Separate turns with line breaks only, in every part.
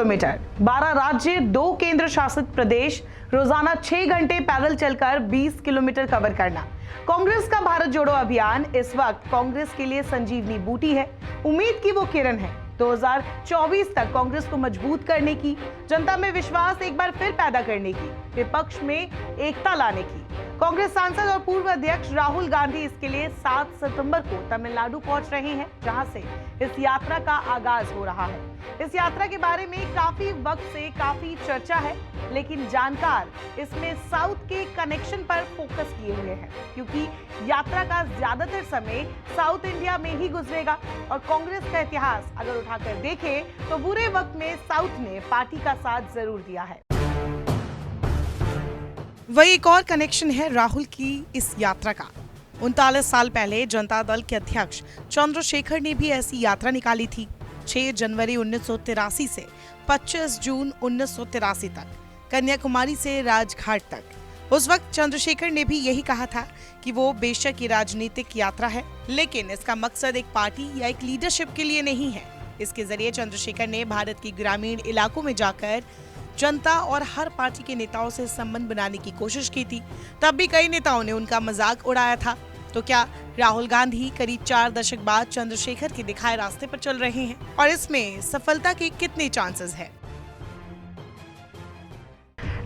Kilometre, 12 राज्य, 2 केंद्र शासित प्रदेश, रोजाना 6 घंटे पैदल चलकर 20 किलोमीटर कवर करना। कांग्रेस का भारत जोड़ो अभियान इस वक्त कांग्रेस के लिए संजीवनी बूटी है। उम्मीद की वो किरण है 2024 तक कांग्रेस को मजबूत करने की, जनता में विश्वास एक बार फिर पैदा करने की, विपक्ष में एकता लाने की। कांग्रेस सांसद और पूर्व अध्यक्ष राहुल गांधी इसके लिए 7 सितंबर को तमिलनाडु पहुंच रहे हैं, जहां से इस यात्रा का आगाज हो रहा है। इस यात्रा के बारे में काफी वक्त से काफी चर्चा है, लेकिन जानकार इसमें साउथ के कनेक्शन पर फोकस किए हुए हैं, क्योंकि यात्रा का ज्यादातर समय साउथ इंडिया में ही गुजरेगा और कांग्रेस का इतिहास अगर उठाकर देखें तो बुरे वक्त में साउथ ने पार्टी का साथ जरूर दिया है। वही एक और कनेक्शन है राहुल की इस यात्रा का। 39 साल पहले जनता दल के अध्यक्ष चंद्रशेखर ने भी ऐसी यात्रा निकाली थी। 6 जनवरी 1983 से 25 जून 1983 तक, कन्याकुमारी से राजघाट तक। उस वक्त चंद्रशेखर ने भी यही कहा था कि वो बेशक ये राजनीतिक यात्रा है, लेकिन इसका मकसद एक पार्टी या एक लीडरशिप के लिए नहीं है। इसके जरिए चंद्रशेखर ने भारत की ग्रामीण इलाकों में जाकर जनता और हर पार्टी के नेताओं से संबंध बनाने की कोशिश की थी। तब भी कई नेताओं ने उनका मजाक उड़ाया था। तो क्या राहुल गांधी करीब 4 दशक बाद चंद्रशेखर के दिखाए रास्ते पर चल रहे हैं और इसमें सफलता के कितने चांसेस हैं?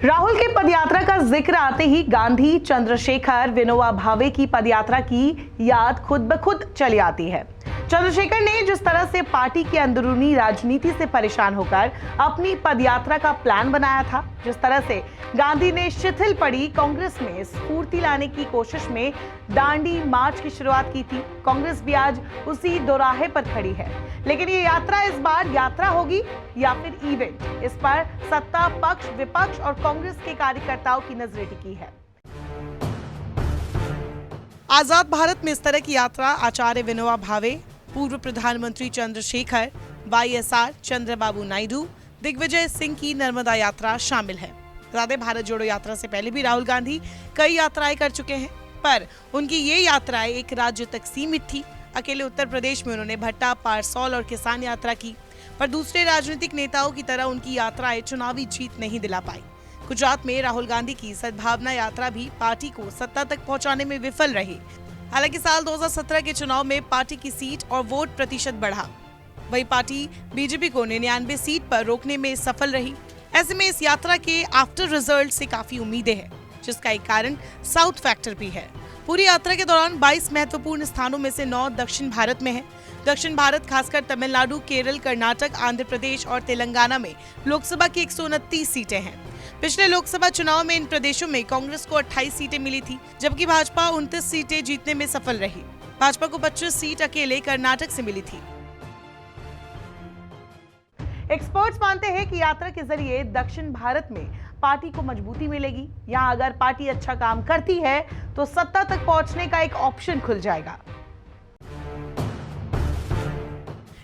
राहुल के पदयात्रा का जिक्र आते ही गांधी, चंद्रशेखर, विनोबा भावे की पदयात्रा की याद खुद ब खुद चली आती है। चंद्रशेखर ने जिस तरह से पार्टी की अंदरूनी राजनीति से परेशान होकर अपनी पदयात्रा का प्लान बनाया था, जिस तरह से गांधी ने शिथिल पड़ी कांग्रेस में स्फूर्ति लाने की कोशिश में दांडी मार्च की शुरुआत की थी, कांग्रेस भी आज उसी दोराहे पर खड़ी है। लेकिन ये यात्रा इस बार यात्रा होगी या फिर इवेंट, इस पर सत्ता पक्ष, विपक्ष और कांग्रेस के कार्यकर्ताओं की नजरें टिकी है। आजाद भारत में इस तरह की यात्रा आचार्य विनोबा भावे, पूर्व प्रधानमंत्री चंद्रशेखर, वाईएसआर चंद्रबाबू नायडू, दिग्विजय सिंह की नर्मदा यात्रा शामिल है। भारत जोड़ो यात्रा से पहले भी राहुल गांधी कई यात्राएं कर चुके हैं, पर उनकी ये यात्राएं एक राज्य तक सीमित थी। अकेले उत्तर प्रदेश में उन्होंने भट्टा, पारसौल और किसान यात्रा की, पर दूसरे राजनीतिक नेताओं की तरह उनकी यात्राएं चुनावी जीत नहीं दिला पाई। गुजरात में राहुल गांधी की सद्भावना यात्रा भी पार्टी को सत्ता तक पहुंचाने में विफल रही। हालांकि साल 2017 के चुनाव में पार्टी की सीट और वोट प्रतिशत बढ़ा। वही पार्टी बीजेपी को 99 सीट पर रोकने में सफल रही। ऐसे में इस यात्रा के आफ्टर रिजल्ट से काफी उम्मीदें हैं, जिसका एक कारण साउथ फैक्टर भी है। पूरी यात्रा के दौरान 22 महत्वपूर्ण स्थानों में से 9 दक्षिण भारत में है। दक्षिण भारत खासकर तमिलनाडु, केरल, कर्नाटक, आंध्र प्रदेश और तेलंगाना में लोकसभा की 129 सीटें हैं। पिछले लोकसभा चुनाव में इन प्रदेशों में कांग्रेस को 28 सीटें मिली थी, जबकि भाजपा 29 सीटें जीतने में सफल रही। भाजपा को 25 सीट अकेले कर्नाटक से मिली थी। एक्सपर्ट्स मानते हैं कि यात्रा के जरिए दक्षिण भारत में पार्टी को मजबूती मिलेगी। यहाँ अगर पार्टी अच्छा काम करती है तो सत्ता तक पहुंचने का एक ऑप्शन खुल जाएगा।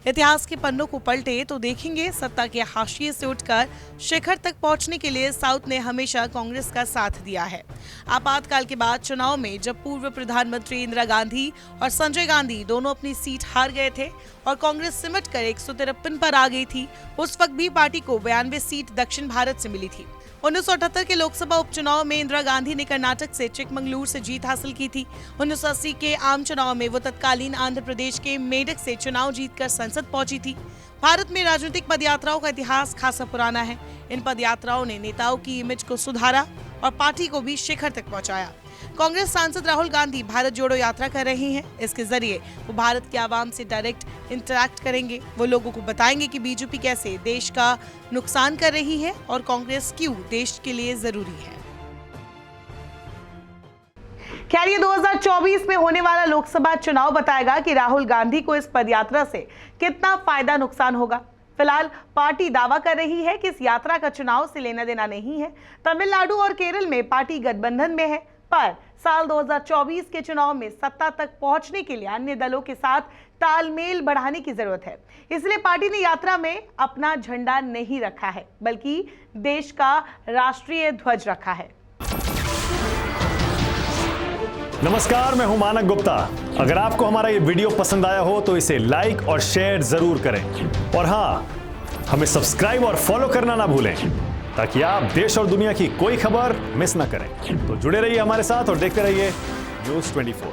इतिहास के पन्नों को पलटे तो देखेंगे सत्ता के हाशिए से उठकर शिखर तक पहुंचने के लिए साउथ ने हमेशा कांग्रेस का साथ दिया है। आपातकाल के बाद चुनाव में जब पूर्व प्रधानमंत्री इंदिरा गांधी और संजय गांधी दोनों अपनी सीट हार गए थे और कांग्रेस सिमटकर 153 पर आ गई थी, उस वक्त भी पार्टी को 92 सीट दक्षिण भारत से मिली थी। 1978 के लोकसभा उपचुनाव में इंदिरा गांधी ने कर्नाटक से चिकमंगलूर से जीत हासिल की थी। 1980 के आम चुनाव में वो तत्कालीन आंध्र प्रदेश के मेडक से चुनाव जीतकर संसद पहुंची थी। भारत में राजनीतिक पदयात्राओं का इतिहास खासा पुराना है। इन पदयात्राओं ने नेताओं की इमेज को सुधारा और पार्टी को भी शिखर तक पहुंचाया। कांग्रेस सांसद राहुल गांधी भारत जोड़ो यात्रा कर रहे हैं। इसके जरिए वो भारत के आवाम से डायरेक्ट इंटरैक्ट करेंगे। वो लोगों को बताएंगे कि बीजेपी कैसे देश का नुकसान कर रही है और कांग्रेस क्यों देश के लिए जरूरी है। खैर, ये 2024 में होने वाला लोकसभा चुनाव बताएगा कि राहुल गांधी को इस पदयात्रा से कितना फायदा नुकसान होगा। फिलहाल पार्टी दावा कर रही है कि इस यात्रा का चुनाव से लेना देना नहीं है। तमिलनाडु और केरल में पार्टी गठबंधन में है, पर साल 2024 के चुनाव में सत्ता तक पहुंचने के लिए अन्य दलों के साथ तालमेल बढ़ाने की जरूरत है। इसलिए पार्टी ने यात्रा में अपना झंडा नहीं रखा है, बल्कि देश का राष्ट्रीय ध्वज रखा है।
नमस्कार, मैं हूं मानक गुप्ता। अगर आपको हमारा ये वीडियो पसंद आया हो तो इसे लाइक और शेयर जरूर करें। और हाँ, हमें सब्सक्राइब और फॉलो करना ना भूलें ताकि आप देश और दुनिया की कोई खबर मिस ना करें। तो जुड़े रहिए हमारे साथ और देखते रहिए News 24।